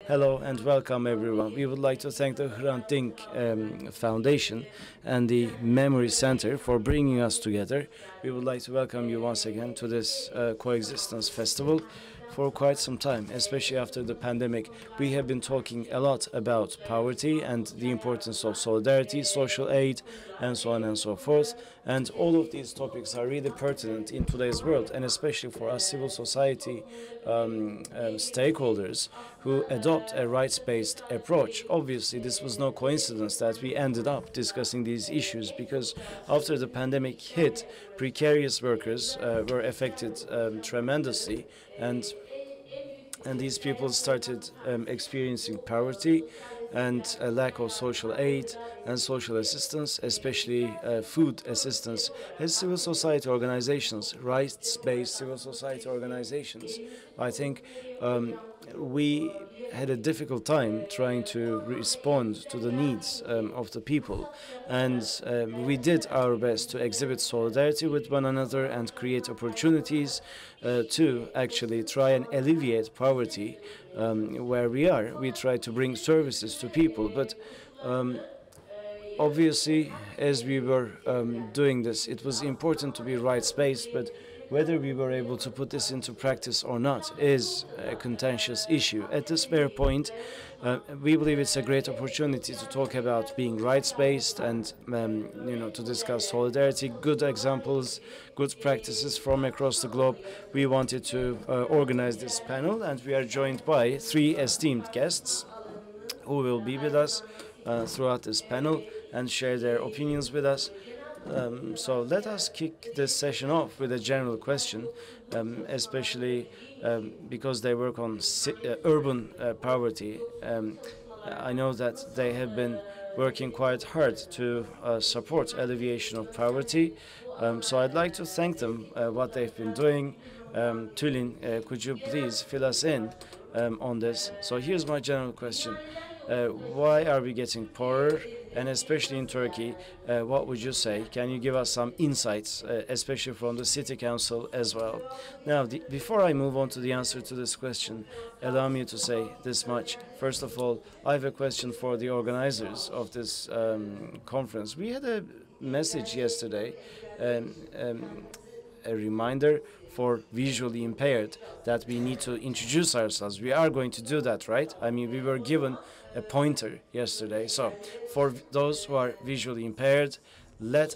Hello and welcome everyone. We would like to thank the Hrant Dink Foundation and the Memory Center for bringing us together. We would like to welcome you once again to this Coexistence Festival. For quite some time, especially after the pandemic, we have been talking a lot about poverty and the importance of solidarity, social aid, and so on and so forth. And all of these topics are really pertinent in today's world, and especially for us civil society stakeholders who adopt a rights-based approach. Obviously, this was no coincidence that we ended up discussing these issues, because after the pandemic hit, precarious workers were affected tremendously, and these people started experiencing poverty and a lack of social aid and social assistance, especially food assistance. As civil society organizations, rights-based civil society organizations, I think we had a difficult time trying to respond to the needs of the people, and we did our best to exhibit solidarity with one another and create opportunities to actually try and alleviate poverty where we are. We try to bring services to people, but obviously, as we were doing this, it was important to be rights-based, but whether we were able to put this into practice or not is a contentious issue. At this very point, we believe it's a great opportunity to talk about being rights-based and to discuss solidarity, good examples, good practices from across the globe. We wanted to organize this panel, and we are joined by three esteemed guests who will be with us throughout this panel and share their opinions with us. So let us kick this session off with a general question, especially because they work on urban poverty. I know that they have been working quite hard to support alleviation of poverty. So I'd like to thank them what they've been doing. Tülin, could you please fill us in on this? So here's my general question. Why are we getting poorer? And especially in Turkey, what would you say? Can you give us some insights, especially from the city council as well? Now, before I move on to the answer to this question, allow me to say this much. First of all, I have a question for the organizers of this conference. We had a message yesterday, a reminder for visually impaired that we need to introduce ourselves. We are going to do that, right? I mean, we were given a pointer yesterday. So for those who are visually impaired, let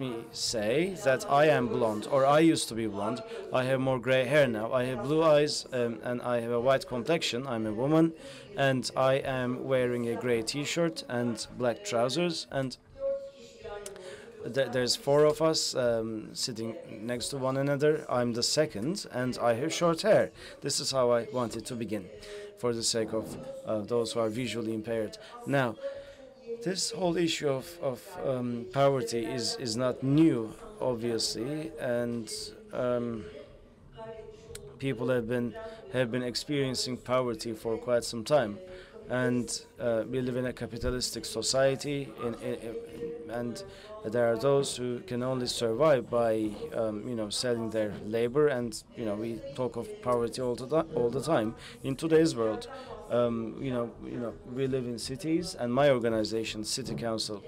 me say that I am blonde, or I used to be blonde. I have more gray hair now. I have blue eyes and I have a white complexion. I'm a woman, and I am wearing a gray t-shirt and black trousers, and there's four of us sitting next to one another. I'm the second, and I have short hair. This is how I wanted to begin, for the sake of those who are visually impaired. Now, this whole issue of poverty is not new, obviously, and people have been experiencing poverty for quite some time. And we live in a capitalistic society, and there are those who can only survive by selling their labor, and we talk of poverty all the time in today's world. We live in cities, and my organization, City Council,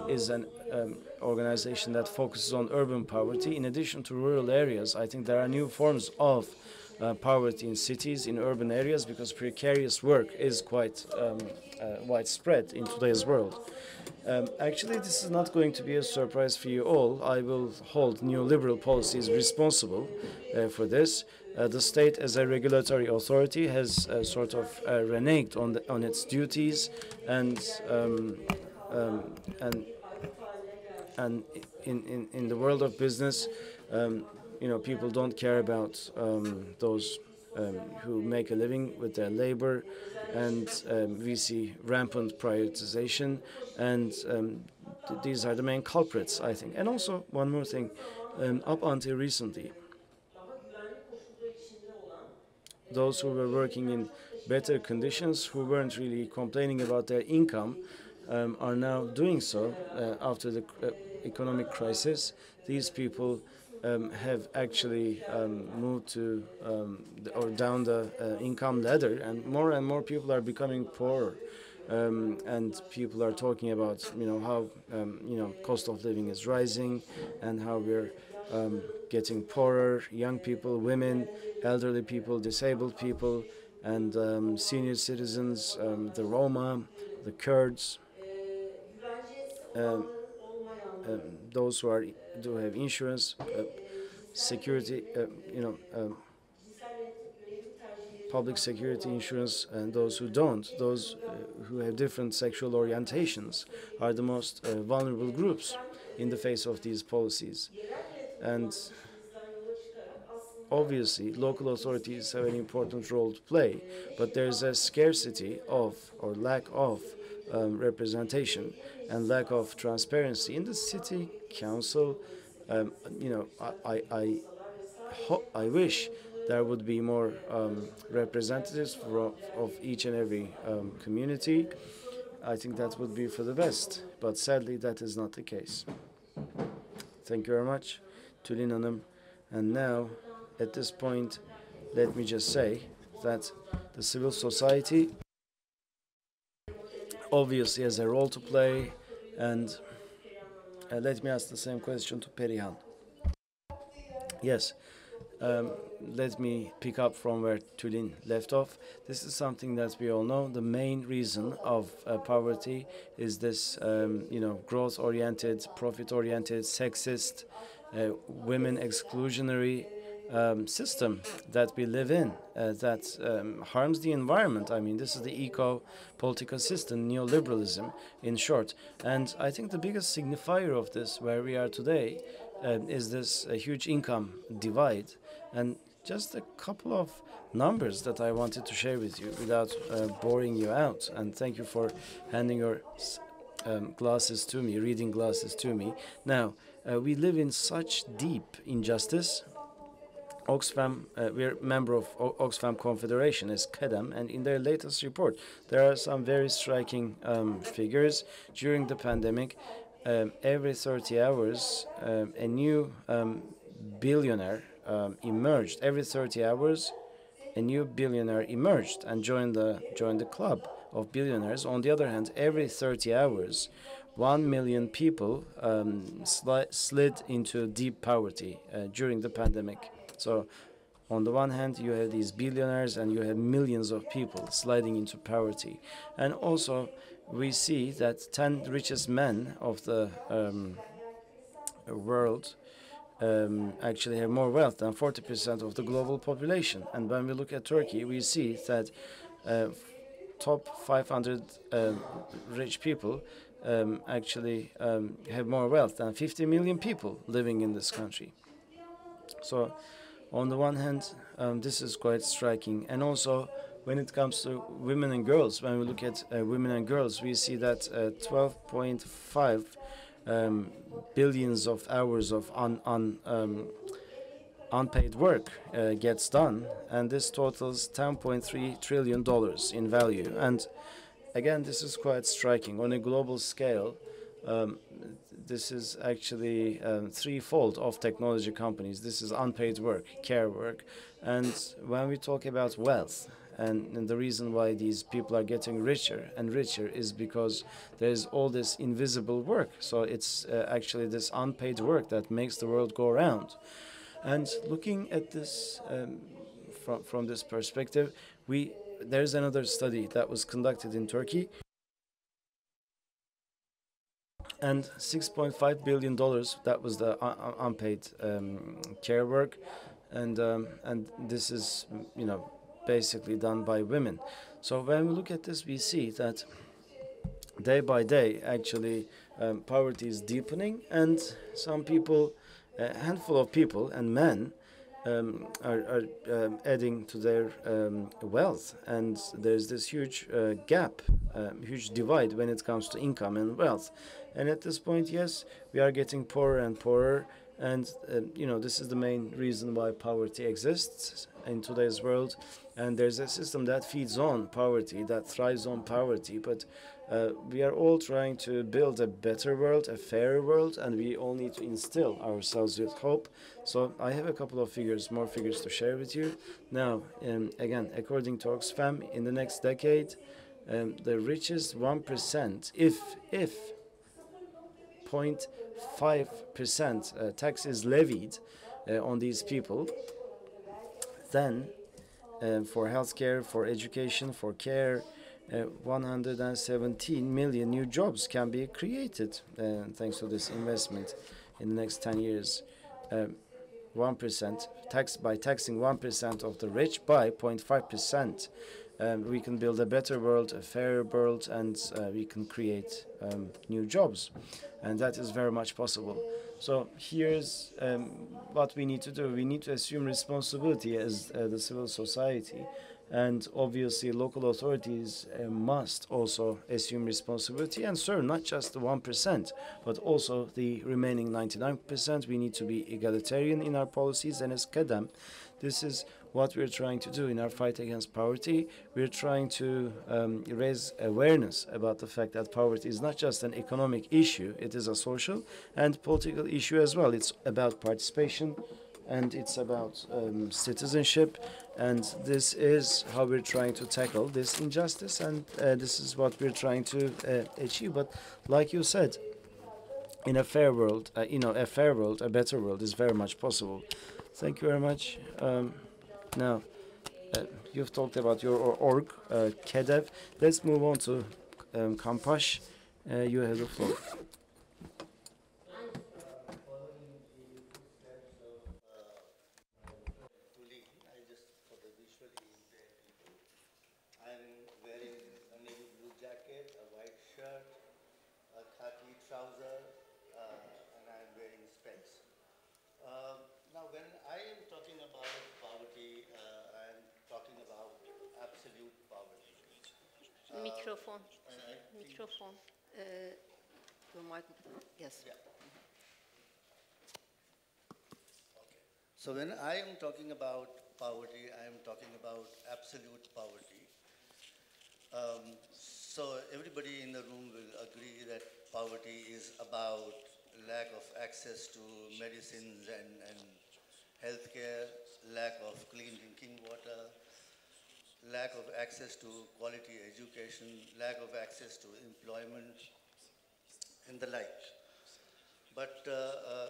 is an organization that focuses on urban poverty. In addition to rural areas, I think there are new forms of poverty in cities, in urban areas, because precarious work is quite widespread in today's world. Actually, this is not going to be a surprise for you all. I will hold neoliberal policies responsible for this. The state, as a regulatory authority, has sort of reneged on its duties, and in the world of business, people don't care about those who make a living with their labor, and we see rampant privatization, and these are the main culprits, I think. And also, one more thing, up until recently, those who were working in better conditions, who weren't really complaining about their income, are now doing so after the economic crisis. These people have actually moved to or down the income ladder, and more people are becoming poorer. And people are talking about, how cost of living is rising, and how we're getting poorer. Young people, women, elderly people, disabled people, and senior citizens, the Roma, the Kurds, um, those do have insurance, security, public security insurance, and those who don't, those who have different sexual orientations, are the most vulnerable groups in the face of these policies. And obviously, local authorities have an important role to play, but there's a scarcity of, or lack of, representation and lack of transparency in the city council. I wish there would be more representatives of each and every community. I think that would be for the best, but sadly that is not the case. Thank you very much, Tülin Hanım. And now, at this point, let me just say that the civil society obviously has a role to play, and let me ask the same question to Perihan. Yes, let me pick up from where Tülin left off. This is something that we all know. The main reason of poverty is this, growth-oriented, profit-oriented, sexist, women exclusionary system that we live in, that harms the environment. I mean, this is the eco-political system, neoliberalism, in short. And I think the biggest signifier of this, where we are today, is this huge income divide. And just a couple of numbers that I wanted to share with you without boring you out. And thank you for handing your glasses to me, reading glasses to me. Now, we live in such deep injustice. OXFAM, we're a member of OXFAM Confederation as KEDEM, and in their latest report, there are some very striking figures. During the pandemic, every 30 hours, a new billionaire emerged. Every 30 hours, a new billionaire emerged and joined the club of billionaires. On the other hand, every 30 hours, 1 million people slid into deep poverty during the pandemic. So, on the one hand, you have these billionaires and you have millions of people sliding into poverty. And also, we see that 10 richest men of the world actually have more wealth than 40% of the global population. And when we look at Turkey, we see that top 500 rich people actually have more wealth than 50 million people living in this country. So, on the one hand, this is quite striking. And also, when it comes to women and girls, when we look at women and girls, we see that 12.5 billions of hours of unpaid work gets done, and this totals $10.3 trillion in value. And again, this is quite striking. On a global scale, this is actually threefold of technology companies. This is unpaid work, care work. And when we talk about wealth, and the reason why these people are getting richer and richer is because there is all this invisible work. So it's actually this unpaid work that makes the world go around. And looking at this from this perspective, there's another study that was conducted in Turkey. And $6.5 billion, that was the unpaid care work. And this is, basically done by women. So when we look at this, we see that day by day, actually, poverty is deepening, and some people, a handful of people and men, are adding to their wealth, and there's this huge gap, huge divide when it comes to income and wealth. And at this point, yes, we are getting poorer and poorer, and this is the main reason why poverty exists in today's world. And there's a system that feeds on poverty, that thrives on poverty, but We are all trying to build a better world, a fairer world, and we all need to instill ourselves with hope. So I have a couple of more figures to share with you. Now, again, according to OXFAM, in the next decade, the richest 1%, if 0.5% tax is levied on these people, then for healthcare, for education, for care, 117 million new jobs can be created thanks to this investment in the next 10 years. 1% by taxing 1% of the rich by 0.5%. We can build a better world, a fairer world, and we can create new jobs. And that is very much possible. So here's what we need to do. We need to assume responsibility as the civil society. And obviously, local authorities must also assume responsibility and serve not just the 1%, but also the remaining 99%. We need to be egalitarian in our policies. And as Kadam, this is what we're trying to do in our fight against poverty. We're trying to raise awareness about the fact that poverty is not just an economic issue, it is a social and political issue as well. It's about participation, and it's about citizenship, and this is how we're trying to tackle this injustice, and this is what we're trying to achieve. But like you said, in a fair world, a fair world, a better world is very much possible. Thank you very much. Now, you've talked about your org, KEDEV. Let's move on to Kampash. You have the floor. Microphone. Microphone. You might. Yes. Yeah. Okay. So when I am talking about poverty, I am talking about absolute poverty. So everybody in the room will agree that poverty is about lack of access to medicines and healthcare, lack of clean drinking water, lack of access to quality education, lack of access to employment, and the like. But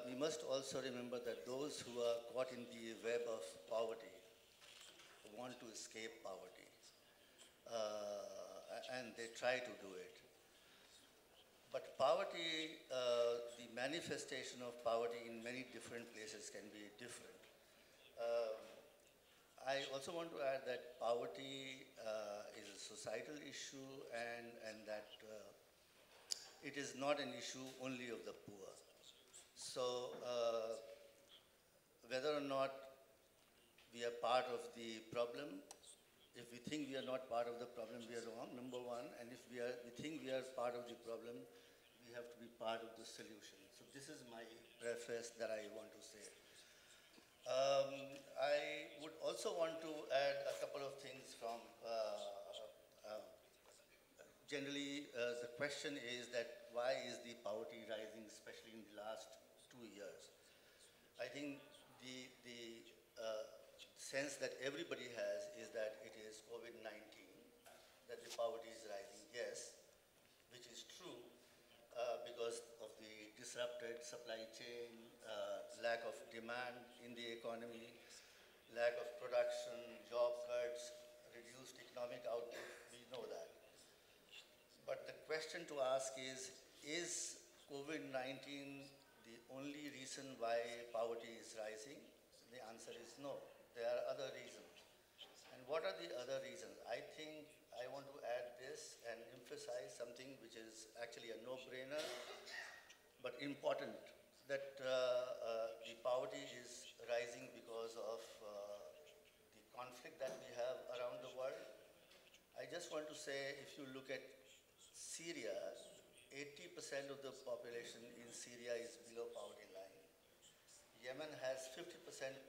we must also remember that those who are caught in the web of poverty want to escape poverty, and they try to do it. But poverty, the manifestation of poverty in many different places can be different. I also want to add that poverty is a societal issue, and that it is not an issue only of the poor. So whether or not we are part of the problem, if we think we are not part of the problem, we are wrong, number one. And if we think we are part of the problem, we have to be part of the solution. So this is my preface that I want to say. I would also want to add a couple of things from, generally the question is that why is the poverty rising, especially in the last 2 years? I think the sense that everybody has is that it is COVID-19, that the poverty is rising, yes, which is true because of the disrupted supply chain, lack of demand in the economy, lack of production, job cuts, reduced economic output, we know that. But the question to ask is COVID-19 the only reason why poverty is rising? The answer is no. There are other reasons. And what are the other reasons? I think I want to add this and emphasize something which is actually a no-brainer, but important, that the poverty is rising because of the conflict that we have around the world. I just want to say, if you look at Syria, 80% of the population in Syria is below poverty line. Yemen has 50%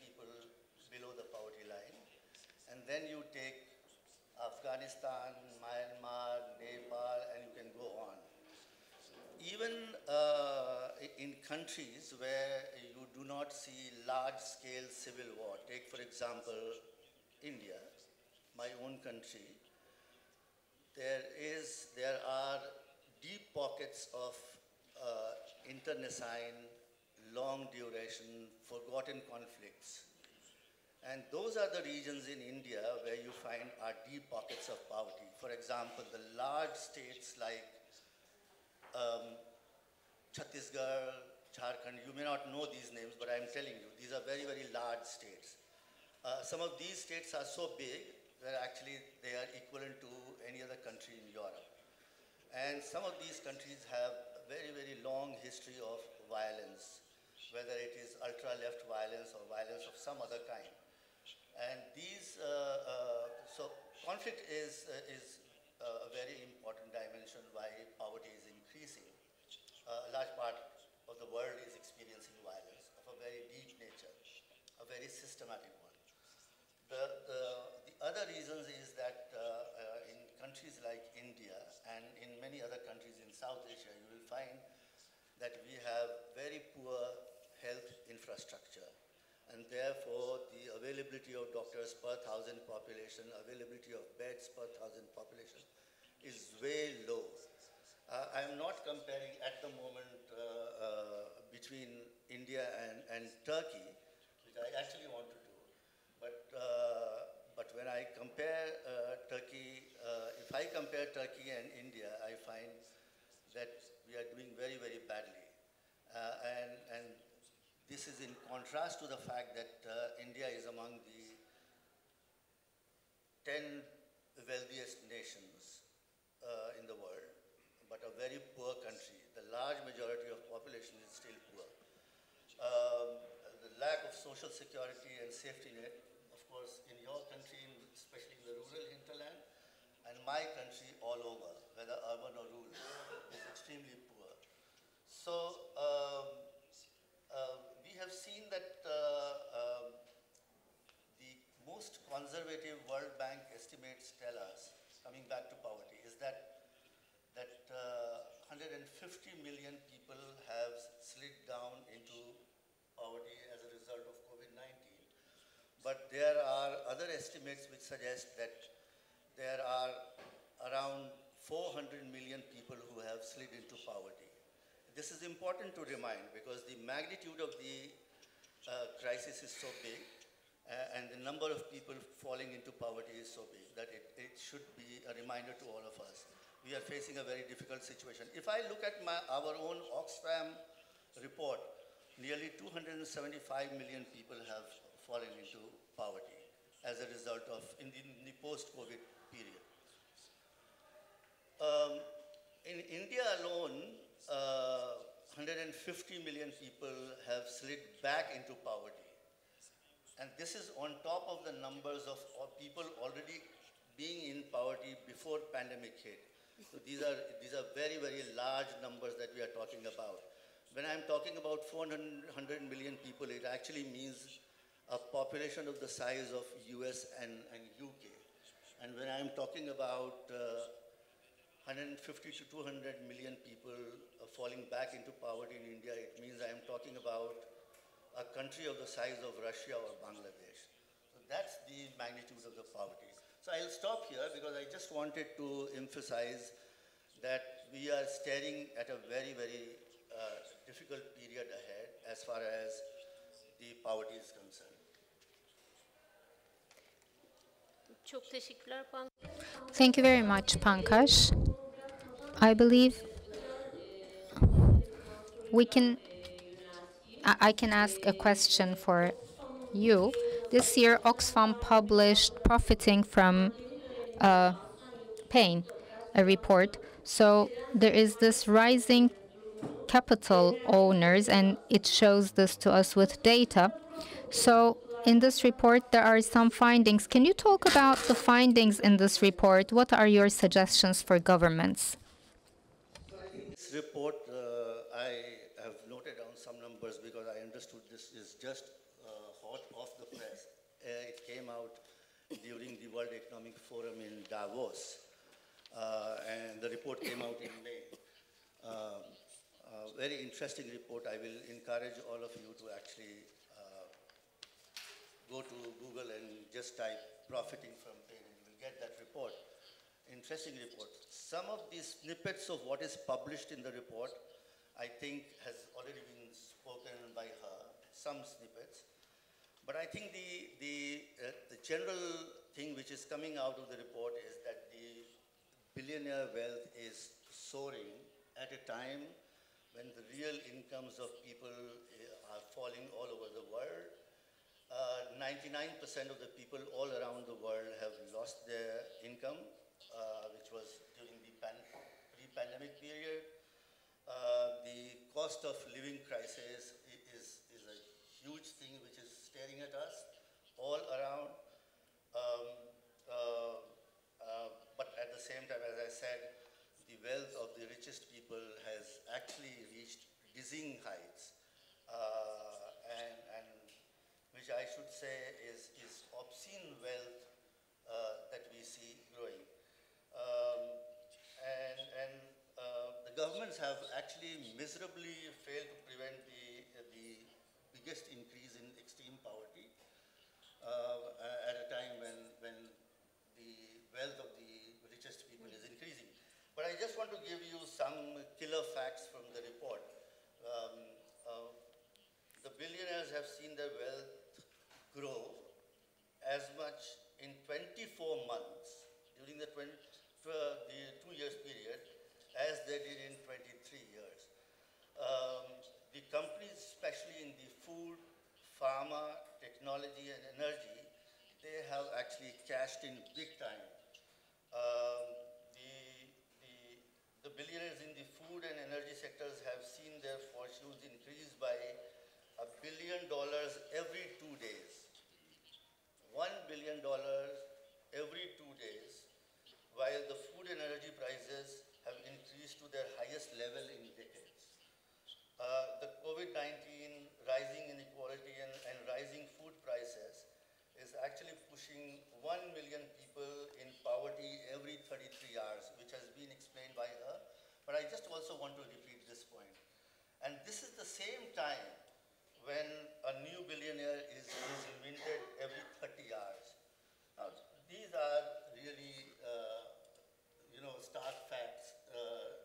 people below the poverty line. And then you take Afghanistan, Myanmar, Nepal, and you can go even in countries where you do not see large-scale civil war, take for example India, my own country, there are deep pockets of internecine, long duration, forgotten conflicts. And those are the regions in India where you find are deep pockets of poverty. For example, the large states like Chhattisgarh, Jharkhand, you may not know these names, but I'm telling you, these are very, very large states. Some of these states are so big that actually they are equivalent to any other country in Europe. And some of these countries have a very, very long history of violence, whether it is ultra-left violence or violence of some other kind. And these, so conflict is a very important dimension why poverty is increasing. A large part of the world is experiencing violence of a very deep nature, a very systematic one. The other reasons is that in countries like India and in many other countries in South Asia, you will find that we have very poor health infrastructure. And therefore, the availability of doctors per 1,000 population, availability of beds per 1,000 population is way low. I'm not comparing at the moment between India and Turkey, which I actually want to do. But when I compare Turkey, if I compare Turkey and India, I find that we are doing very, very badly. And this is in contrast to the fact that India is among the 10 wealthiest nations in the world, but a very poor country. The large majority of population is still poor. The lack of social security and safety net, of course, in your country, especially in the rural hinterland, and my country all over, whether urban or rural, is extremely poor. So we have seen that the most conservative World Bank estimates tell us, coming back to poverty, is that 150 million people have slid down into poverty as a result of COVID-19. But there are other estimates which suggest that there are around 400 million people who have slid into poverty. This is important to remind because the magnitude of the crisis is so big and the number of people falling into poverty is so big that it should be a reminder to all of us. We are facing a very difficult situation. If I look at our own OXFAM report, nearly 275 million people have fallen into poverty as a result of in the post-COVID period. In India alone, 150 million people have slid back into poverty. And this is on top of the numbers of people already being in poverty before pandemic hit. So these are very, very large numbers that we are talking about. When I'm talking about 400 million people, it actually means a population of the size of US and UK. And when I'm talking about 150 to 200 million people falling back into poverty in India, it means I'm talking about a country of the size of Russia or Bangladesh. So that's the magnitude of the poverty. So I'll stop here because I just wanted to emphasize that we are staring at a very, very difficult period ahead as far as the poverty is concerned. Çok teşekkürler Pankaj. Thank you very much, Pankaj. I believe I can ask a question for you. This year, OXFAM published Profiting from Pain, a report. So there is this rising capital owners, and it shows this to us with data. So in this report, there are some findings. Can you talk about the findings in this report? What are your suggestions for governments? This report, I have noted down some numbers because I understood this is just hot off the press. It came out during the World Economic Forum in Davos, and the report came out in May. very interesting report. I will encourage all of you to actually go to Google and just type profiting from pain and you will get that report. Interesting report. Some of these snippets of what is published in the report, I think has already been spoken by her, some snippets. But I think the general thing which is coming out of the report is that the billionaire wealth is soaring at a time when the real incomes of people are falling all over the world. 99% of the people all around the world have lost their income, which was during the pre-pandemic period. The cost of living crisis is a huge thing which is staring at us all around. But at the same time, as I said, the wealth of the richest people has actually reached dizzying heights, and which I should say is obscene wealth that we see growing. The governments have actually miserably failed to prevent the biggest increase in extreme poverty at a time when the wealth of the richest people is increasing. But I just want to give you some killer facts from the report. The billionaires have seen their wealth grow as much in 24 months during the 2 years period as they did in 23 years. The companies, especially in the food, pharma, technology, and energy, they have actually cashed in big time. The billionaires in the food and energy sectors have seen their fortunes increase by $1 billion every 2 days. $1 billion every 2 days, while the food and energy prices have increased to their highest level in decades. The COVID-19, rising inequality and rising food prices is actually pushing 1 million people in poverty every 33 hours, which has been explained by her. But I just also want to repeat this point. And this is the same time when a new billionaire is minted every 30 hours. Now, these are really, stark facts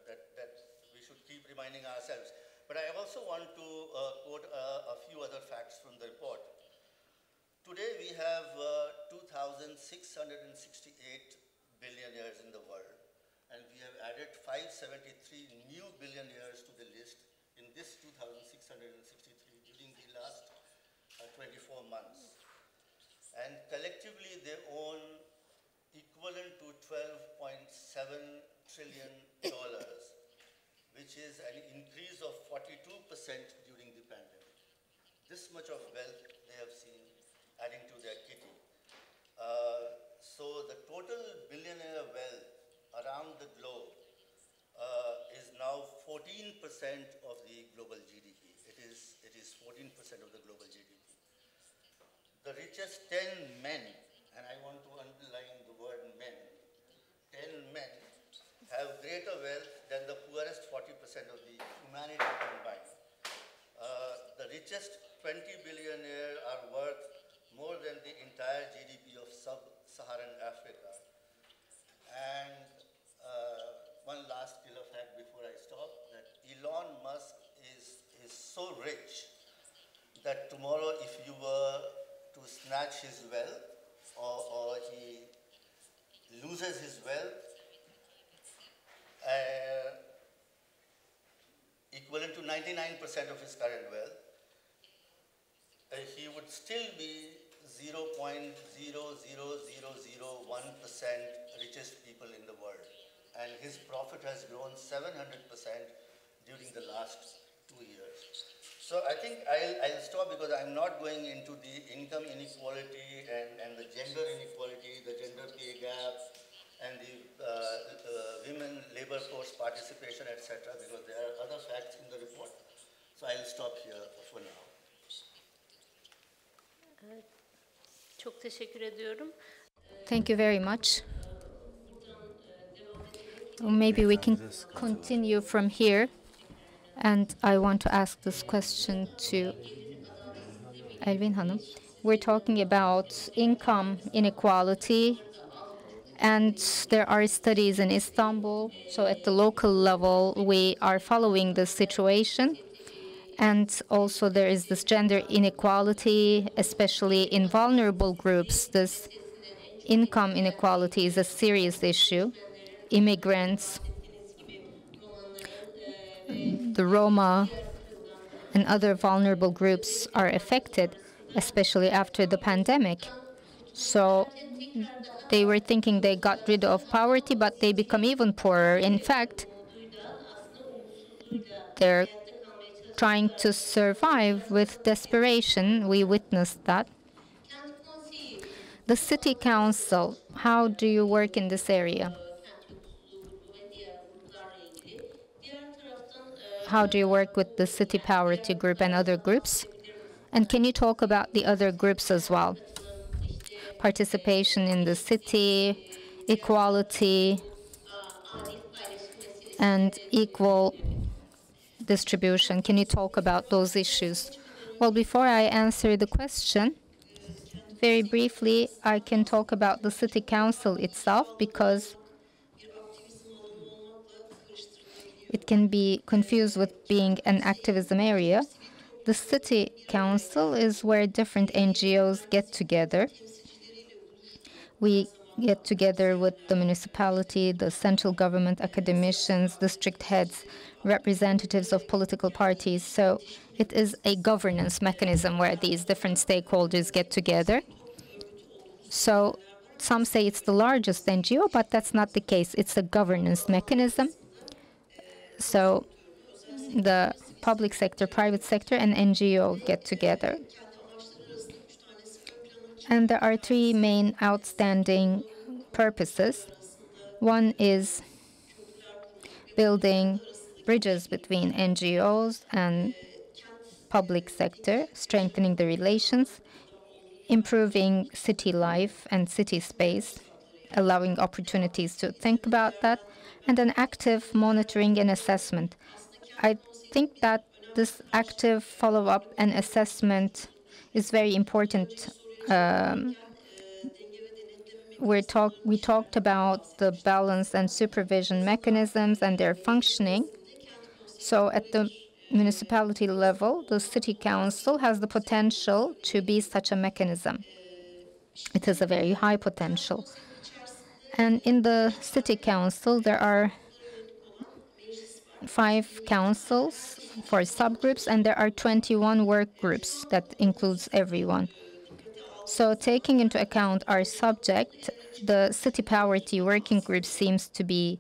that we should keep reminding ourselves. But I also want to quote a few other facts from the report. Today we have 2,668 billionaires in the world, and we have added 573 new billionaires to the list in this 2,663 during the last 24 months. And collectively they own equivalent to $12.7 trillion, which is an increase of 42% during the pandemic. This much of wealth they have seen adding to their kitty. So the total billionaire wealth around the globe is now 14% of the global GDP. It is 14% of the global GDP. The richest 10 men, and I want to underline the word men, 10 men have greater wealth than the poorest 40% of the humanity combined. The richest 20 billionaires are worth more than the entire GDP of sub-Saharan Africa. And one last killer fact before I stop, that Elon Musk is so rich that tomorrow if you were to snatch his wealth or he loses his wealth, equivalent to 99% of his current wealth, he would still be 0.00001% richest people in the world. And his profit has grown 700% during the last 2 years. So I think I'll stop because I'm not going into the income inequality and the gender inequality, the gender pay gap, and the women labor force participation, etc., because there are other facts in the report. So I'll stop here for now. Çok teşekkür ediyorum. Thank you very much. Maybe we can continue from here. And I want to ask this question to Elvin Hanım. We're talking about income inequality, and there are studies in Istanbul. So at the local level, we are following this situation. And also there is this gender inequality, especially in vulnerable groups. This income inequality is a serious issue. Immigrants, the Roma, and other vulnerable groups are affected, especially after the pandemic. So they were thinking they got rid of poverty, but they become even poorer. In fact, they're trying to survive with desperation. We witnessed that. The city council, how do you work in this area? How do you work with the city poverty group and other groups? And can you talk about the other groups as well? Participation in the city, equality, and equal distribution. Can you talk about those issues? Well, before I answer the question, very briefly, I can talk about the city council itself because it can be confused with being an activism area. The city council is where different NGOs get together. We get together with the municipality, the central government, academicians, district heads, representatives of political parties. So it is a governance mechanism where these different stakeholders get together. So some say it's the largest NGO, but that's not the case. It's a governance mechanism. So the public sector, private sector, and NGO get together. And there are three main outstanding purposes. One is building bridges between NGOs and public sector, strengthening the relations, improving city life and city space, allowing opportunities to think about that, and an active monitoring and assessment. I think that this active follow-up and assessment is very important. We talked about the balance and supervision mechanisms and their functioning. So at the municipality level, the city council has the potential to be such a mechanism. It has a very high potential. And in the city council, there are 5 councils for subgroups, and there are 21 work groups that includes everyone. So taking into account our subject, the city poverty working group seems to be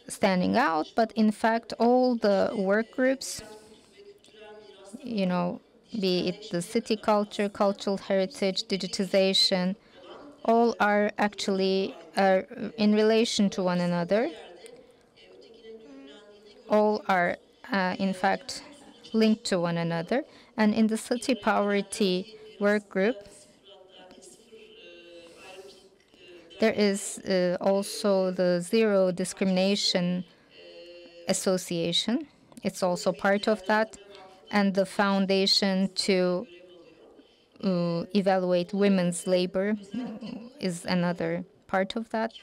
standing out, but in fact, all the work groups, be it the city culture, cultural heritage, digitization, all are actually in relation to one another. All are, in fact, linked to one another. And in the city poverty work group, there is also the Zero Discrimination Association. It's also part of that. And the foundation to evaluate women's labor is another part of that,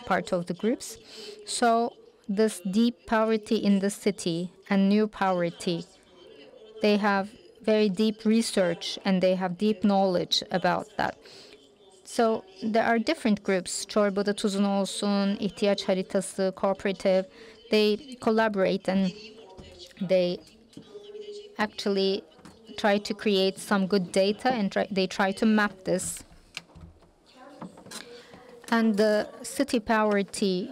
part of the groups. So this deep poverty in the city and new poverty, they have very deep research and they have deep knowledge about that. So there are different groups, Çorbada Tuzun Olsun, İhtiyaç Haritası, Cooperative. They collaborate and they actually try to create some good data and they try to map this. And the city poverty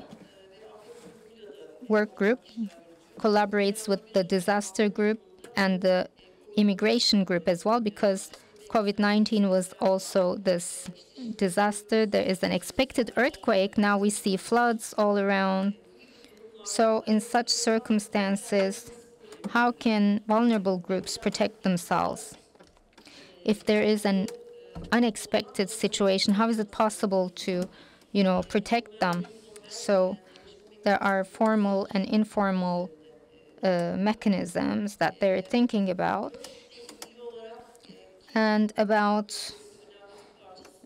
work group collaborates with the disaster group and the immigration group as well, because COVID-19 was also this disaster. There is an expected earthquake. Now we see floods all around. So in such circumstances, how can vulnerable groups protect themselves? If there is an unexpected situation, how is it possible to, protect them? So there are formal and informal mechanisms that they're thinking about. And about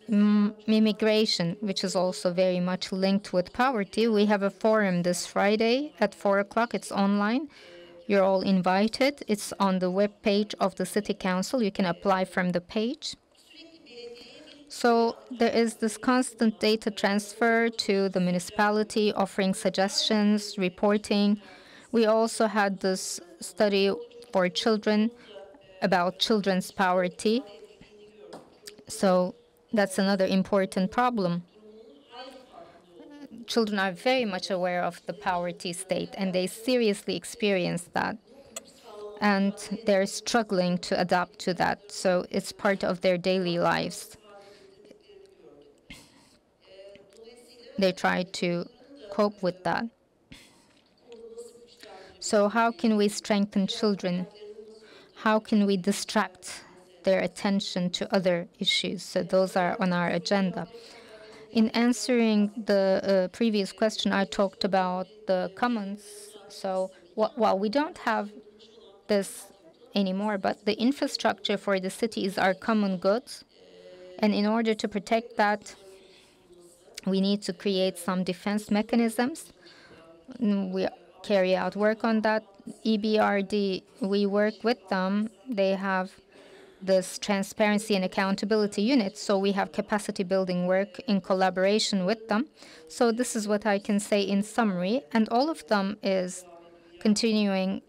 immigration, which is also very much linked with poverty. We have a forum this Friday at 4 o'clock. It's online. You're all invited. It's on the web page of the City Council. You can apply from the page. So there is this constant data transfer to the municipality, offering suggestions, reporting. We also had this study for children about children's poverty. So that's another important problem. Children are very much aware of the poverty state, and they seriously experience that. And they're struggling to adapt to that. So it's part of their daily lives. They try to cope with that. So how can we strengthen children? How can we distract their attention to other issues? So those are on our agenda. In answering the previous question, I talked about the commons. So, well, we don't have this anymore, but the infrastructure for the cities are common goods. And in order to protect that, we need to create some defense mechanisms. We carry out work on that. EBRD, we work with them. They have this transparency and accountability unit, so we have capacity building work in collaboration with them. So this is what I can say in summary, and all of them is continuing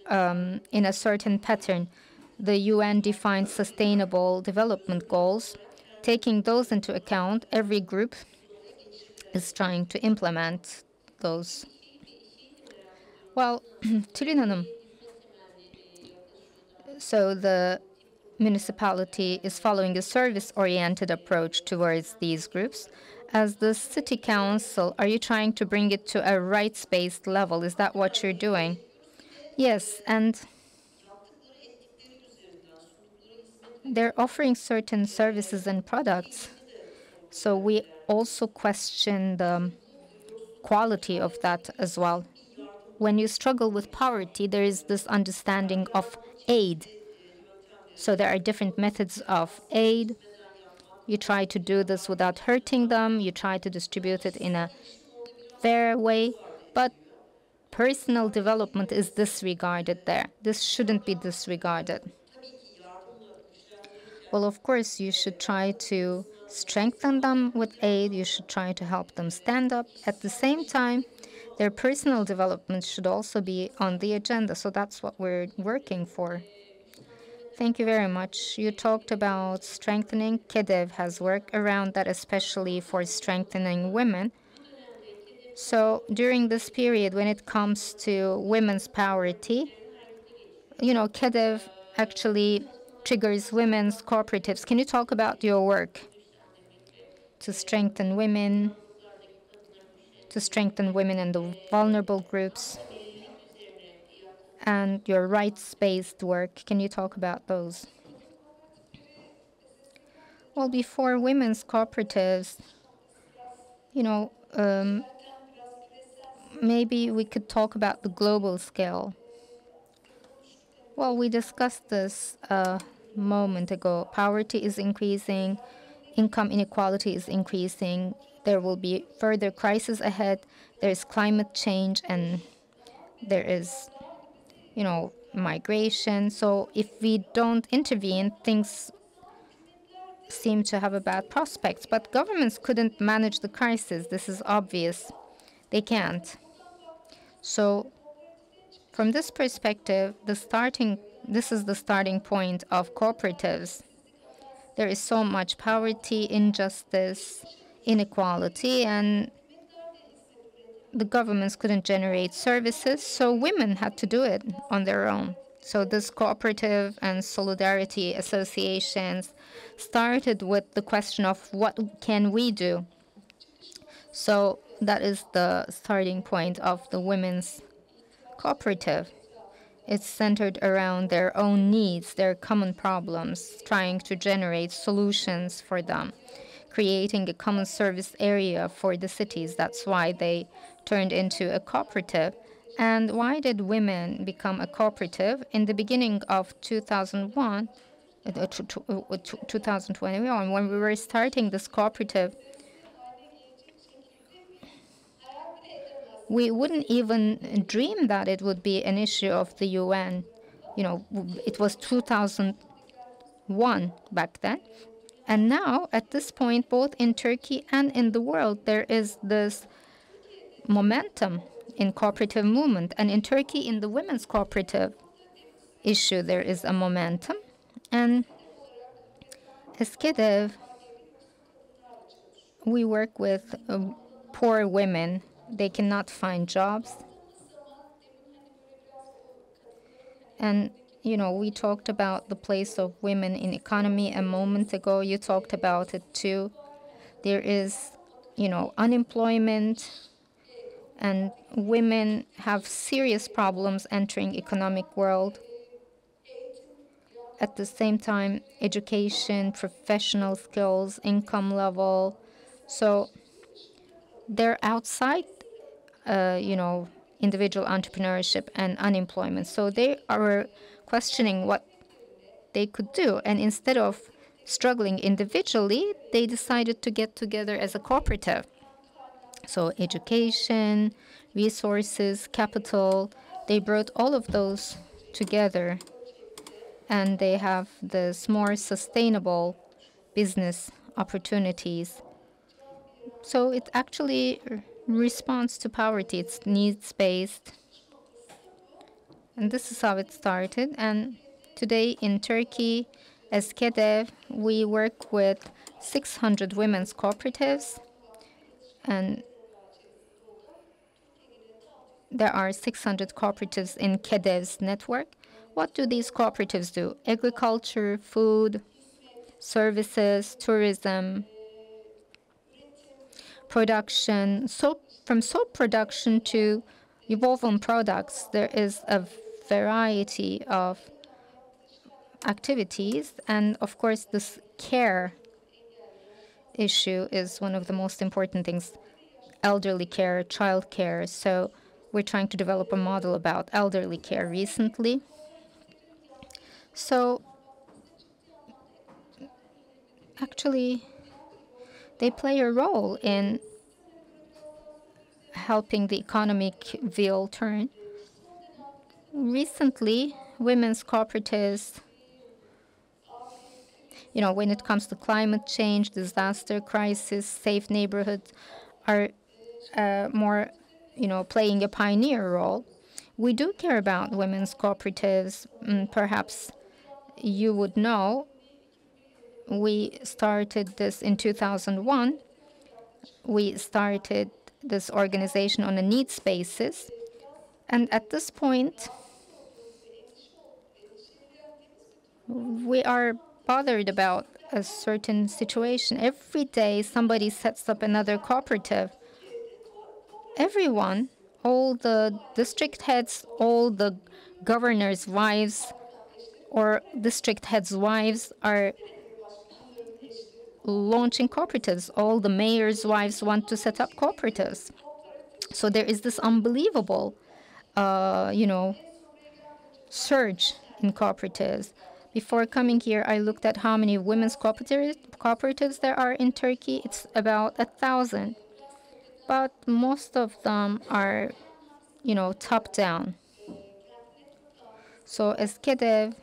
in a certain pattern. The UN defined sustainable development goals. Taking those into account, every group is trying to implement those. Well, Tülin Hanım, so the municipality is following a service-oriented approach towards these groups. As the city council, are you trying to bring it to a rights-based level? Is that what you're doing? Yes, and they're offering certain services and products. So we also question the quality of that as well. When you struggle with poverty, there is this understanding of aid. So there are different methods of aid. You try to do this without hurting them. You try to distribute it in a fair way. But personal development is disregarded there. This shouldn't be disregarded. Well, of course, you should try to strengthen them with aid. You should try to help them stand up. At the same time, their personal development should also be on the agenda. So that's what we're working for. Thank you very much. You talked about strengthening. KEDEV has work around that, especially for strengthening women. So during this period, when it comes to women's poverty, KEDEV actually triggers women's cooperatives. Can you talk about your work to strengthen women and the vulnerable groups, and your rights-based work? Can you talk about those? Well, before women's cooperatives, maybe we could talk about the global scale. Well, we discussed this a moment ago. Poverty is increasing, income inequality is increasing. There will be further crises ahead. There's climate change, and there is, migration. So if we don't intervene, things seem to have a bad prospects. But governments couldn't manage the crisis. This is obvious. They can't. So from this perspective, this is the starting point of cooperatives. There is so much poverty, injustice, inequality, and the governments couldn't generate services, so women had to do it on their own. So this cooperative and solidarity associations started with the question of what can we do? So that is the starting point of the women's cooperative. It's centered around their own needs, their common problems, trying to generate solutions for them, creating a common service area for the cities. That's why they turned into a cooperative. And why did women become a cooperative? In the beginning of 2021, when we were starting this cooperative, we wouldn't even dream that it would be an issue of the UN. You know, it was 2001 back then. And now, at this point, both in Turkey and in the world, there is this momentum in cooperative movement. And in Turkey, in the women's cooperative issue, there is a momentum. And as KEDEV, we work with poor women. They cannot find jobs. And, you know, we talked about the place of women in economy a moment ago. You talked about it too. There is, you know, unemployment, and women have serious problems entering economic world. At the same time, education, professional skills, income level. So they're outside, you know, individual entrepreneurship and unemployment. So they are questioning what they could do. And instead of struggling individually, they decided to get together as a cooperative. So education, resources, capital, they brought all of those together. And they have this more sustainable business opportunities. So it actually responds to poverty. It's needs-based. And this is how it started. And today in Turkey, as KEDEV, we work with 600 women's cooperatives. And there are 600 cooperatives in KEDEV's network. What do these cooperatives do? Agriculture, food, services, tourism, production. So from soap production to woven products, there is a variety of activities. And of course, this care issue is one of the most important things. Elderly care, child care. So we're trying to develop a model about elderly care recently. So actually, they play a role in helping the economic wheel turn. Recently, women's cooperatives, you know, when it comes to climate change, disaster, crisis, safe neighborhoods, are more, you know, playing a pioneer role. We do care about women's cooperatives. Perhaps you would know, we started this in 2001. We started this organization on a needs basis. And at this point, we are bothered about a certain situation. Every day, somebody sets up another cooperative. Everyone, all the district heads, all the governors' wives, or district heads' wives are launching cooperatives. All the mayor's wives want to set up cooperatives. So there is this unbelievable, you know, surge in cooperatives. Before coming here, I looked at how many women's cooperatives there are in Turkey. It's about 1,000. But most of them are, you know, top-down. So as KEDEV,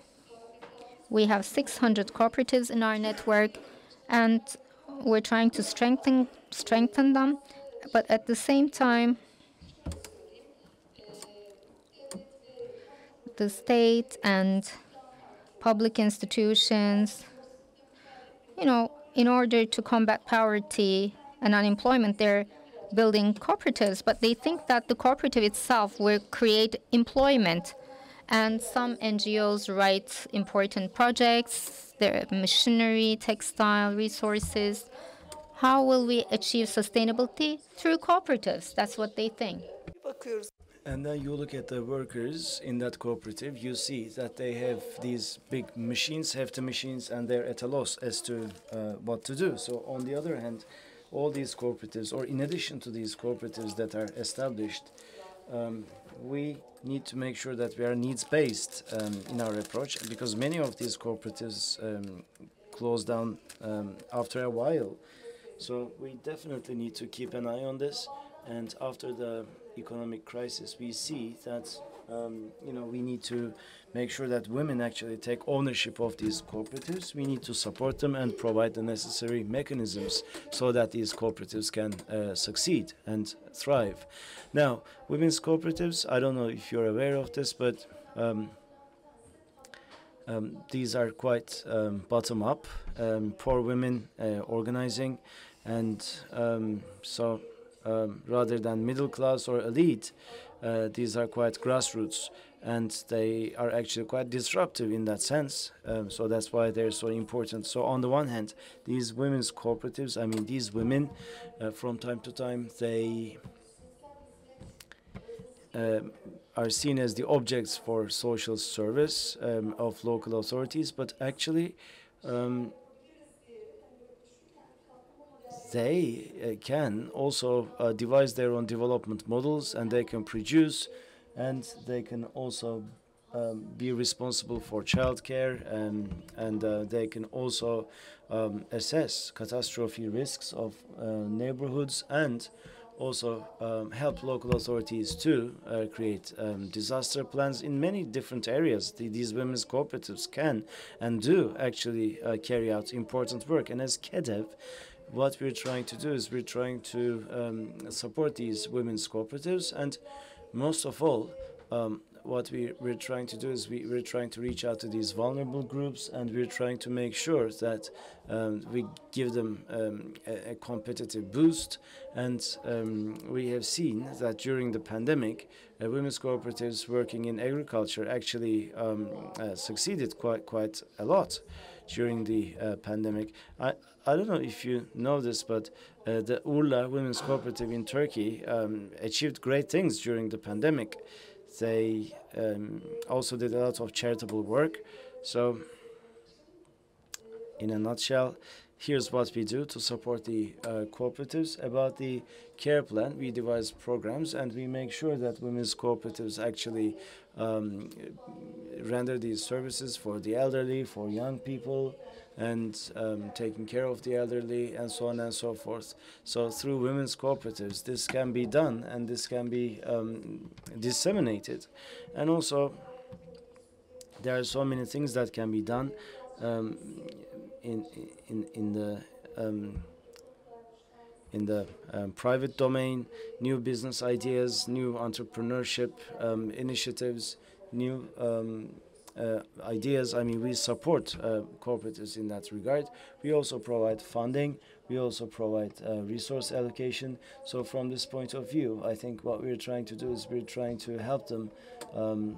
we have 600 cooperatives in our network, and we're trying to strengthen them. But at the same time, the state and public institutions, you know, in order to combat poverty and unemployment, they're building cooperatives, but they think that the cooperative itself will create employment. And some NGOs write important projects, their machinery, textile, resources. How will we achieve sustainability? Through cooperatives. That's what they think. And then you look at the workers in that cooperative, you see that they have these big machines, hefty machines, and they're at a loss as to what to do. So on the other hand, all these cooperatives, or in addition to these cooperatives that are established, we need to make sure that we are needs-based in our approach, because many of these cooperatives close down after a while. So we definitely need to keep an eye on this. And after the economic crisis, we see that we need to make sure that women actually take ownership of these cooperatives. We need to support them and provide the necessary mechanisms so that these cooperatives can succeed and thrive. Now, women's cooperatives, I don't know if you're aware of this, but these are quite bottom-up, poor women organizing, and rather than middle class or elite, these are quite grassroots, and they are actually quite disruptive in that sense. So that's why they're so important. So on the one hand, these women's cooperatives, I mean, these women, from time to time, they are seen as the objects for social service of local authorities, but actually they can also devise their own development models, and they can produce, and they can also be responsible for childcare, and they can also assess catastrophe risks of neighborhoods, and also help local authorities to create disaster plans in many different areas. These women's cooperatives can and do actually carry out important work. And as KEDEV, what we're trying to do is we're trying to support these women's cooperatives, and most of all, what we're trying to do is we're trying to reach out to these vulnerable groups, and we're trying to make sure that we give them a competitive boost. And we have seen that during the pandemic, women's cooperatives working in agriculture actually succeeded quite a lot during the pandemic. I don't know if you know this, but the Urla Women's Cooperative in Turkey achieved great things during the pandemic. They also did a lot of charitable work. So, in a nutshell, here's what we do to support the cooperatives. About the care plan, we devise programs, and we make sure that women's cooperatives actually render these services for the elderly, for young people, and taking care of the elderly, and so on and so forth. So through women's cooperatives, this can be done, and this can be disseminated. And also, there are so many things that can be done in the private domain, new business ideas, new entrepreneurship initiatives, new ideas. I mean, we support cooperatives in that regard. We also provide funding. We also provide resource allocation. So from this point of view, I think what we're trying to do is we're trying to help them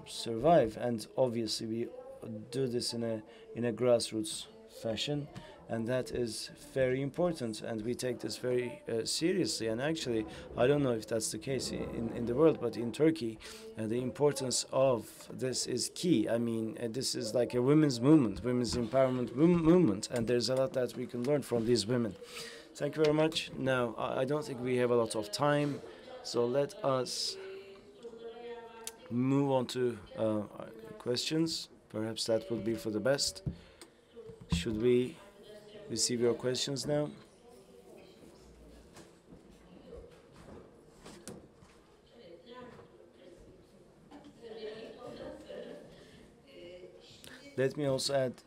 survive. And obviously, we do this in a grassroots fashion. And that is very important, and we take this very seriously. And actually, I don't know if that's the case in the world, but in Turkey, the importance of this is key. I mean, this is like a women's movement, women's empowerment movement, and there's a lot that we can learn from these women. Thank you very much. Now, I don't think we have a lot of time, so let us move on to questions. Perhaps that would be for the best. Should we receive your questions now? Let me also add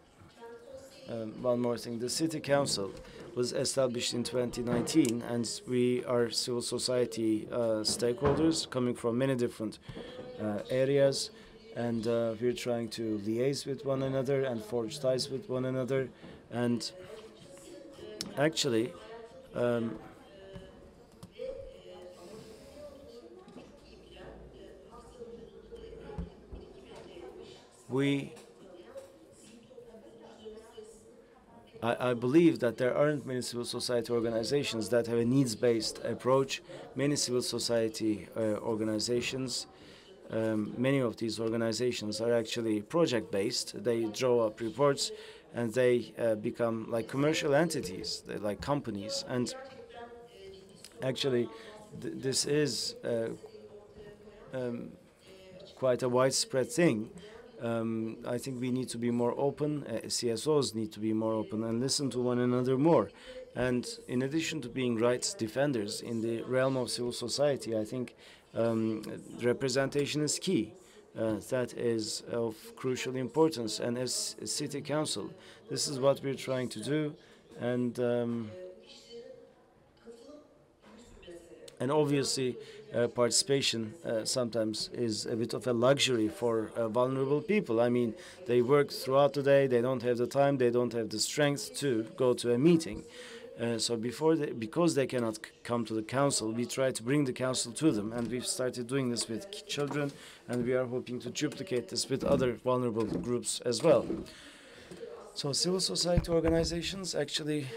one more thing. The City Council was established in 2019, and we are civil society stakeholders coming from many different areas, and we're trying to liaise with one another and forge ties with one another. And actually, I believe that there aren't many civil society organizations that have a needs-based approach. Many civil society organizations, many of these organizations are actually project-based. They draw up reports, and they become like commercial entities, they're like companies. And actually, this is quite a widespread thing. I think we need to be more open. CSOs need to be more open and listen to one another more. And in addition to being rights defenders in the realm of civil society, I think representation is key. That is of crucial importance. And as a city council, this is what we're trying to do. And obviously, participation sometimes is a bit of a luxury for vulnerable people. I mean, they work throughout the day, they don't have the time, they don't have the strength to go to a meeting. So because they cannot come to the council, we try to bring the council to them, and we've started doing this with children, and we are hoping to duplicate this with other vulnerable groups as well. So civil society organizations actually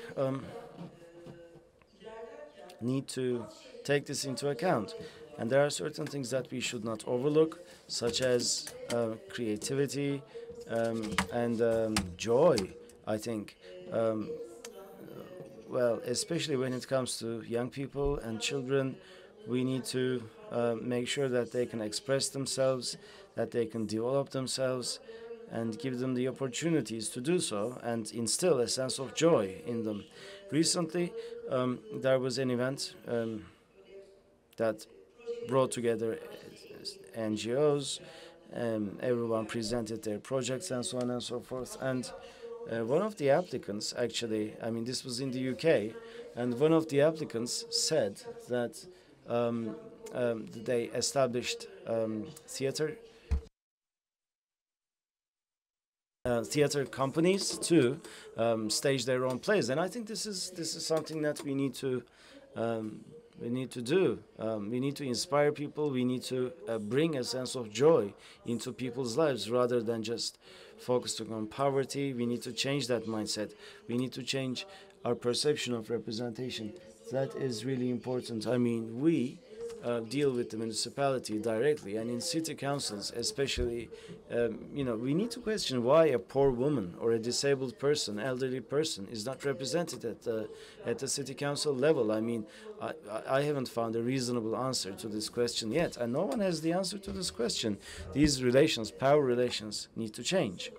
need to take this into account. And there are certain things that we should not overlook, such as creativity and joy, I think. Well, especially when it comes to young people and children, we need to make sure that they can express themselves, that they can develop themselves, and give them the opportunities to do so and instill a sense of joy in them. Recently, there was an event that brought together NGOs, everyone presented their projects and so on and so forth. And one of the applicants, actually, I mean, this was in the UK, and one of the applicants said that they established theater companies to stage their own plays, and I think this is something that we need to do. We need to inspire people. We need to bring a sense of joy into people's lives rather than just focusing on poverty. We need to change that mindset. We need to change our perception of representation. That is really important. I mean, we deal with the municipality directly, and in city councils especially, we need to question why a poor woman or a disabled person, elderly person, is not represented at the city council level. I mean, I haven't found a reasonable answer to this question yet, and no one has the answer to this question. These relations, power relations, need to change.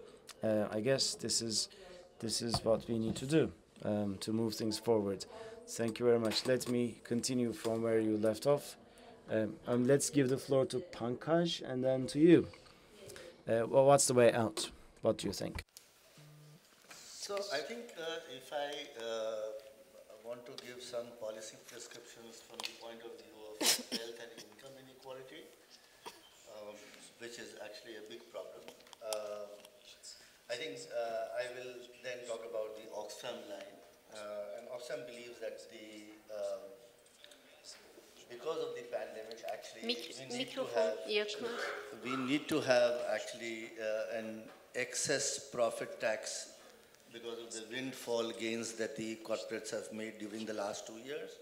I guess this is what we need to do to move things forward. Thank you very much. Let me continue from where you left off. Let's give the floor to Pankaj and then to you. Well, what's the way out? What do you think? So I think if I want to give some policy prescriptions from the point of view of health and income inequality, which is actually a big problem, I think I will then talk about the OXFAM line. And OXFAM believes that because of the pandemic, actually, we need to have actually an excess profit tax because of the windfall gains that the corporates have made during the last 2 years.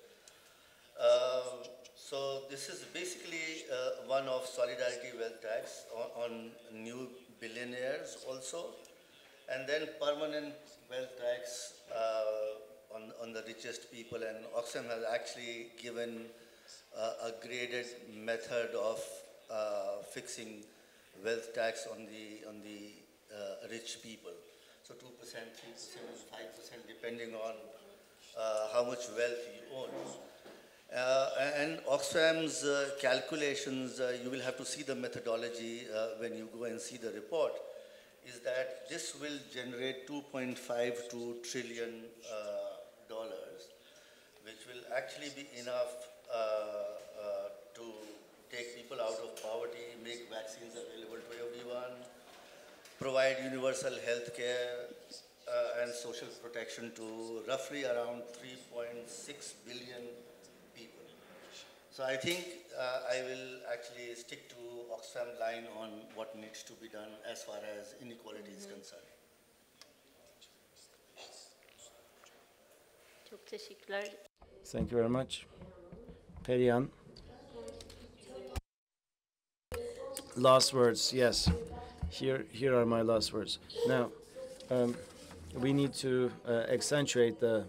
So this is basically one of solidarity wealth tax on new billionaires also, and then permanent wealth tax on the richest people. And OXFAM has actually given a graded method of fixing wealth tax on the rich people. So 2%, 3%, and 5%, depending on how much wealth you own. And Oxfam's calculations, you will have to see the methodology when you go and see the report, is that this will generate $2.52 trillion, which will actually be enough to take people out of poverty, make vaccines available to everyone, provide universal health care and social protection to roughly around 3.6 billion people. So I think I will actually stick to Oxfam line on what needs to be done as far as inequality is concerned. Çok teşekkürler. Thank you very much. Perihan. Last words, yes. Here are my last words. Now, we need to accentuate the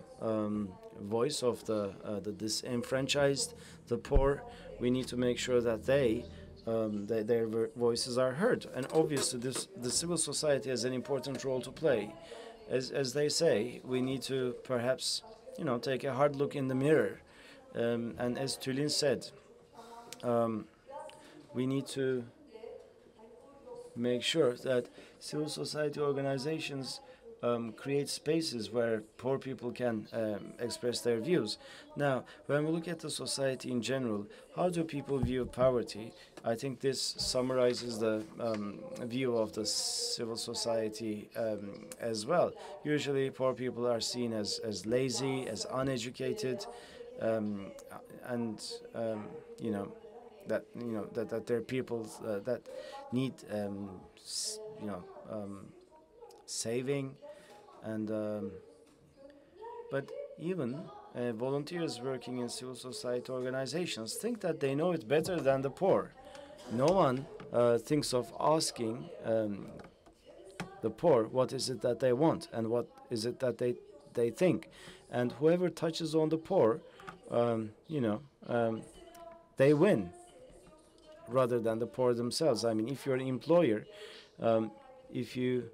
voice of the disenfranchised, the poor. We need to make sure that they their voices are heard. And obviously, the civil society has an important role to play. As they say, we need to perhaps, take a hard look in the mirror. And as Tülin said, we need to make sure that civil society organizations create spaces where poor people can express their views. Now, when we look at the society in general, how do people view poverty? I think this summarizes the view of the civil society as well. Usually, poor people are seen as lazy, as uneducated, and that they're people that need saving, and but even volunteers working in civil society organizations think that they know it better than the poor. No one thinks of asking the poor what is it that they want and what is it that they think, and whoever touches on the poor, they win rather than the poor themselves. I mean, if you're an employer, if you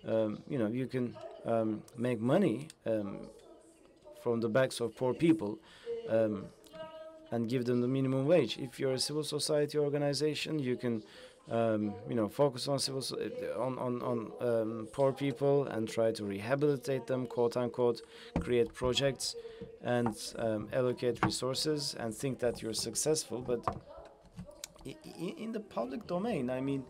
you can make money from the backs of poor people and give them the minimum wage. If you're a civil society organization, you can focus on poor people and try to rehabilitate them, quote unquote, create projects and allocate resources and think that you're successful. But in the public domain, I mean,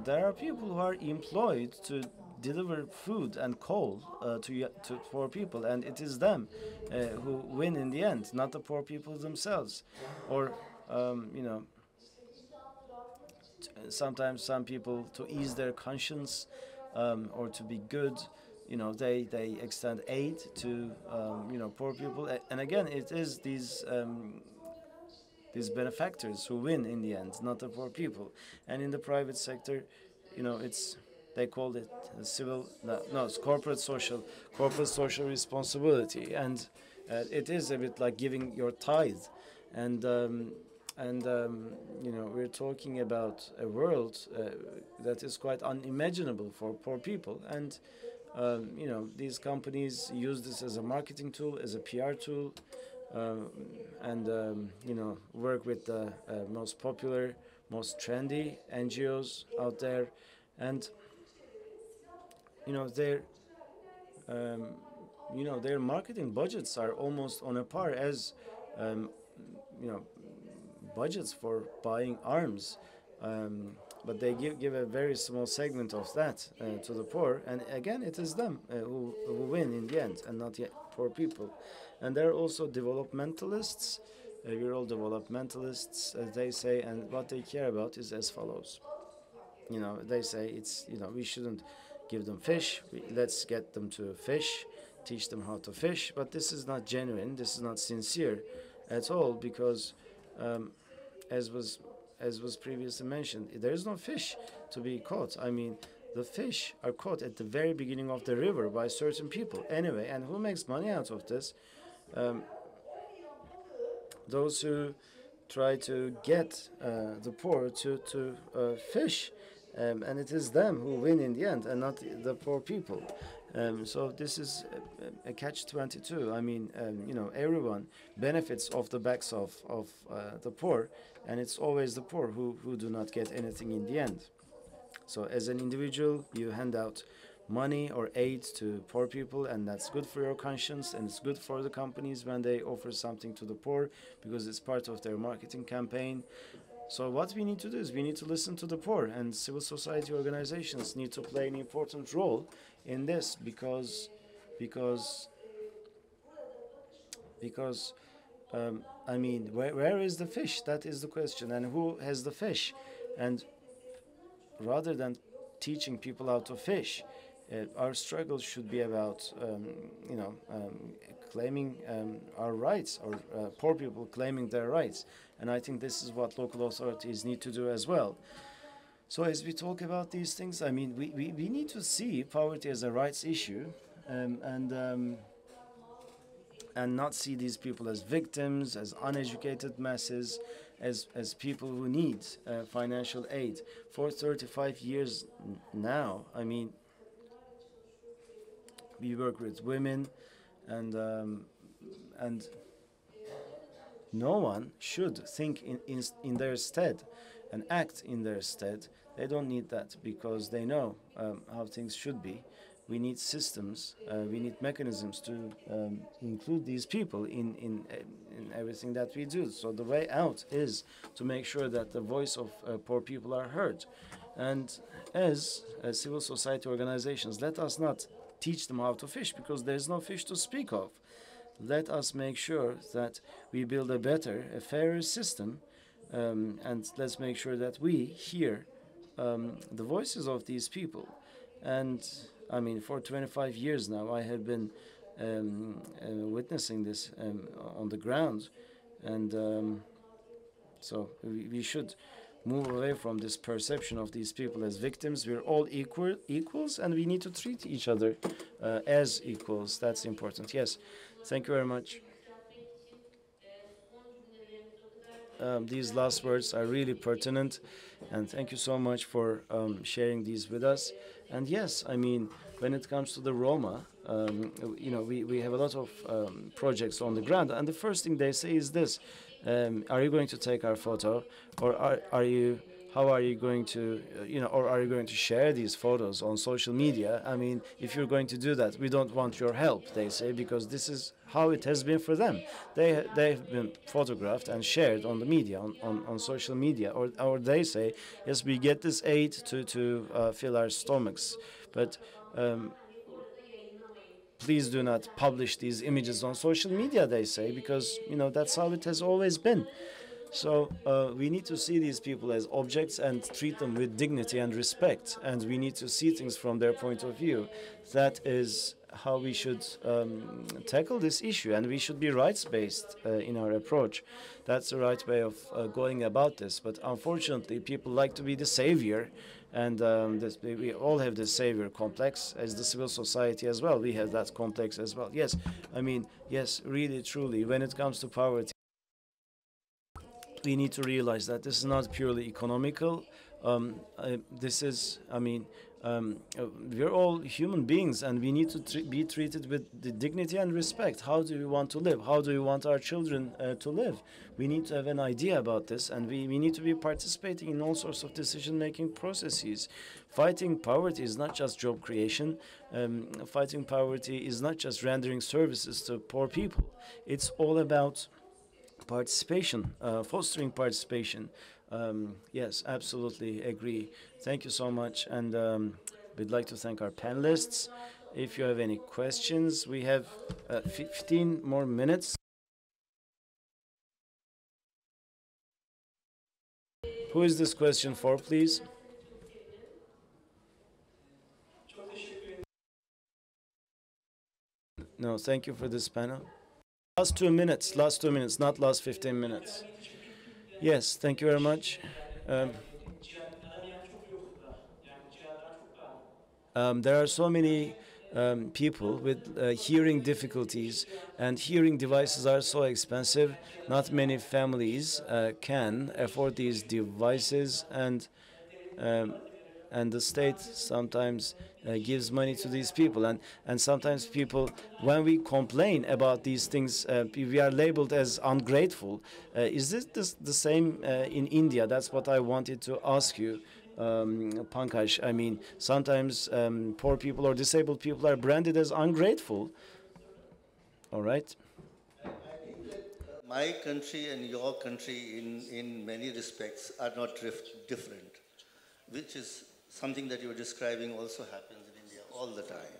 there are people who are employed to deliver food and coal to poor people, and it is them who win in the end, not the poor people themselves. Or, sometimes some people, to ease their conscience or to be good, they extend aid to poor people, and again, it is these benefactors who win in the end, not the poor people. And in the private sector, they called it it's corporate social responsibility, and it is a bit like giving your tithe, and we're talking about a world that is quite unimaginable for poor people, and these companies use this as a marketing tool, as a PR tool, and work with the most popular, most trendy NGOs out there, and their marketing budgets are almost on a par as budgets for buying arms, but they give a very small segment of that to the poor, and again, it is them who win in the end, and not yet poor people. And there are also developmentalists. We're all developmentalists, as they say, and what they care about is as follows. They say it's, we shouldn't give them fish. Let's get them to fish, teach them how to fish. But this is not genuine. This is not sincere at all, because as was previously mentioned, there is no fish to be caught. I mean, the fish are caught at the very beginning of the river by certain people anyway. And who makes money out of this? Those who try to get the poor to fish, and it is them who win in the end, and not the poor people. So this is a catch-22. I mean, everyone benefits off the backs of the poor, and it's always the poor who do not get anything in the end. So as an individual, you hand out money or aid to poor people, and that's good for your conscience, and it's good for the companies when they offer something to the poor, because it's part of their marketing campaign. So what we need to do is we need to listen to the poor, and civil society organizations need to play an important role in this, because I mean, where is the fish? That is the question, and who has the fish? And rather than teaching people how to fish, our struggle should be about claiming our rights, or poor people claiming their rights. And I think this is what local authorities need to do as well. So as we talk about these things, I mean, we need to see poverty as a rights issue, and not see these people as victims, as uneducated masses, as people who need financial aid for 35 years now. I mean, we work with women, and no one should think in their stead and act in their stead. They don't need that because they know how things should be. We need systems, we need mechanisms to include these people in everything that we do. So the way out is to make sure that the voice of poor people are heard. And as civil society organizations, let us not teach them how to fish because there is no fish to speak of. Let us make sure that we build a better, a fairer system, and let's make sure that we hear the voices of these people. And I mean, for 25 years now, I have been witnessing this on the ground, and so we should move away from this perception of these people as victims. We're all equals, and we need to treat each other as equals. That's important. Yes, thank you very much. These last words are really pertinent, and thank you so much for sharing these with us. And yes, I mean, when it comes to the Roma, you know, we have a lot of projects on the ground, and the first thing they say is this: are you going to take our photo, or are you? How are you going to, you know, or are you going to share these photos on social media? I mean, if you're going to do that, we don't want your help, they say, because this is how it has been for them. They've been photographed and shared on the media, on social media, or they say, yes, we get this aid to fill our stomachs, but please do not publish these images on social media, they say, because, you know, that's how it has always been. So we need to see these people as objects and treat them with dignity and respect, and we need to see things from their point of view. That is how we should tackle this issue, and we should be rights-based in our approach. That's the right way of going about this. But unfortunately, people like to be the savior, and we all have the savior complex, as the civil society as well. We have that complex as well. Yes, I mean, yes, really, truly, when it comes to poverty, we need to realize that this is not purely economical. This is, I mean, we're all human beings, and we need to be treated with the dignity and respect. How do we want to live? How do we want our children to live? We need to have an idea about this, and we need to be participating in all sorts of decision-making processes. Fighting poverty is not just job creation. Fighting poverty is not just rendering services to poor people. It's all about participation, fostering participation. Yes, absolutely agree. Thank you so much, and we'd like to thank our panelists. If you have any questions, we have 15 more minutes. Who is this question for, please? No, thank you for this panel. Last 2 minutes, not last 15 minutes. Yes, thank you very much. There are so many people with hearing difficulties, and hearing devices are so expensive. Not many families can afford these devices, and the state sometimes gives money to these people, and sometimes people, when we complain about these things, we are labeled as ungrateful. Is this the same in India? That's what I wanted to ask you, Pankaj. I mean, sometimes poor people or disabled people are branded as ungrateful. All right. I think that my country and your country in many respects are not different, which is something that you're describing also happens in India all the time.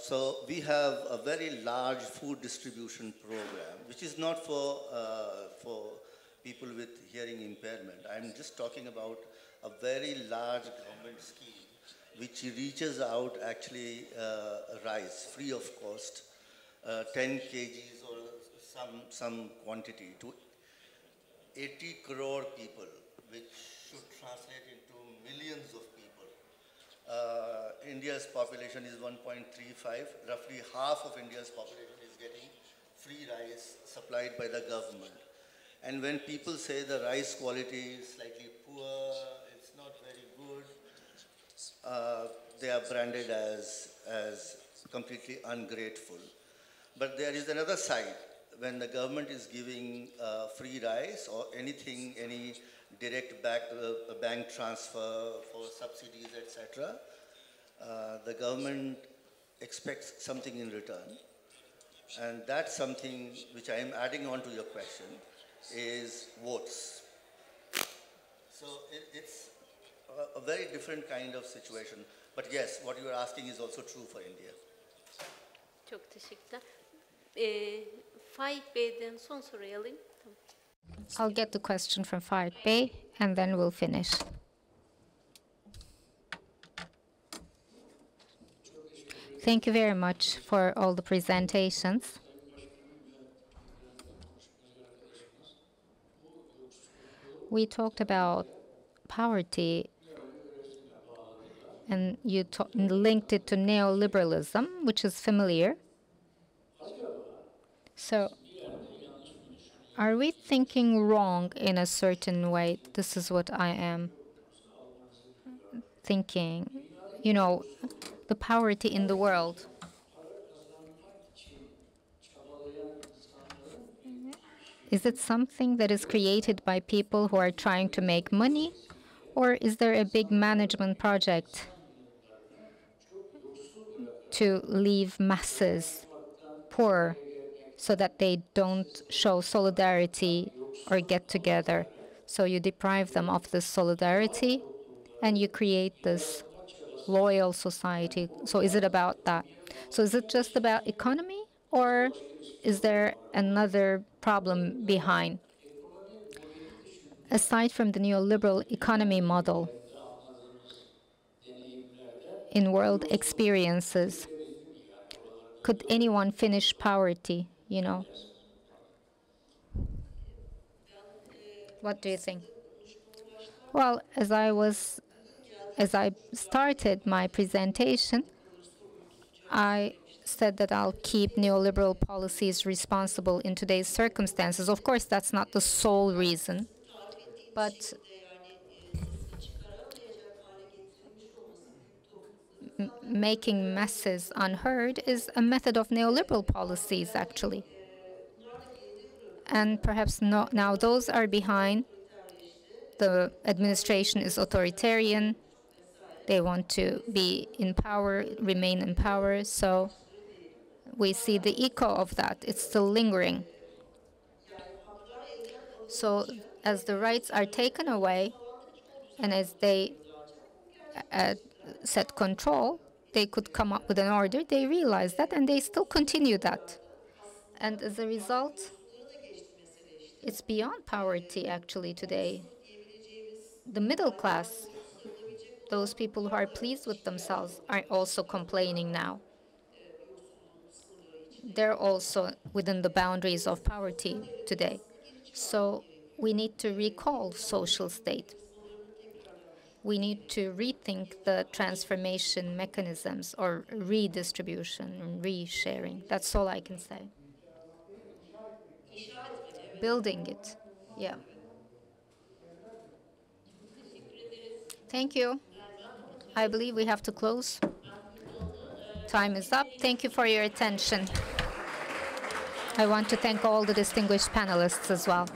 So we have a very large food distribution program, which is not for people with hearing impairment. I'm just talking about a very large government scheme, which reaches out actually rice, free of cost, 10 kgs or some quantity to 80 crore people, which should translate into millions of people. India's population is 1.35. Roughly half of India's population is getting free rice supplied by the government. And when people say the rice quality is slightly poor, it's not very good, they are branded as completely ungrateful. But there is another side. When the government is giving free rice or anything, any direct bank transfer for subsidies, etc., the government expects something in return. And that's something which I am adding on to your question, is votes. So it's a very different kind of situation. But yes, what you are asking is also true for India. Çok teşekkürler. Faik Bey'den son soruyu alayım. I'll get the question from Faik Bey, and then we'll finish. Thank you very much for all the presentations. We talked about poverty, and you linked it to neoliberalism, which is familiar. So, are we thinking wrong in a certain way? This is what I am thinking. You know, the poverty in the world. Is it something that is created by people who are trying to make money? Or is there a big management project to leave masses poor so that they don't show solidarity or get together? So you deprive them of this solidarity and you create this loyal society. So is it about that? So is it just about economy, or is there another problem behind? Aside from the neoliberal economy model, in world experiences, could anyone finish poverty, you know? What do you think? Well, as I started my presentation, I said that I'll keep neoliberal policies responsible in today's circumstances. Of course, that's not the sole reason, but making masses unheard is a method of neoliberal policies, actually. And perhaps now those are behind. The administration is authoritarian. They want to be in power, remain in power. So we see the echo of that. It's still lingering. So as the rights are taken away, and as they set control, they could come up with an order. They realize that, and they still continue that. And as a result, it's beyond poverty, actually, today. The middle class, those people who are pleased with themselves, are also complaining now. They're also within the boundaries of poverty today. So we need to recall social state. We need to rethink the transformation mechanisms or redistribution and resharing. That's all I can say. Building it, yeah. Thank you. I believe we have to close. Time is up. Thank you for your attention. I want to thank all the distinguished panelists as well.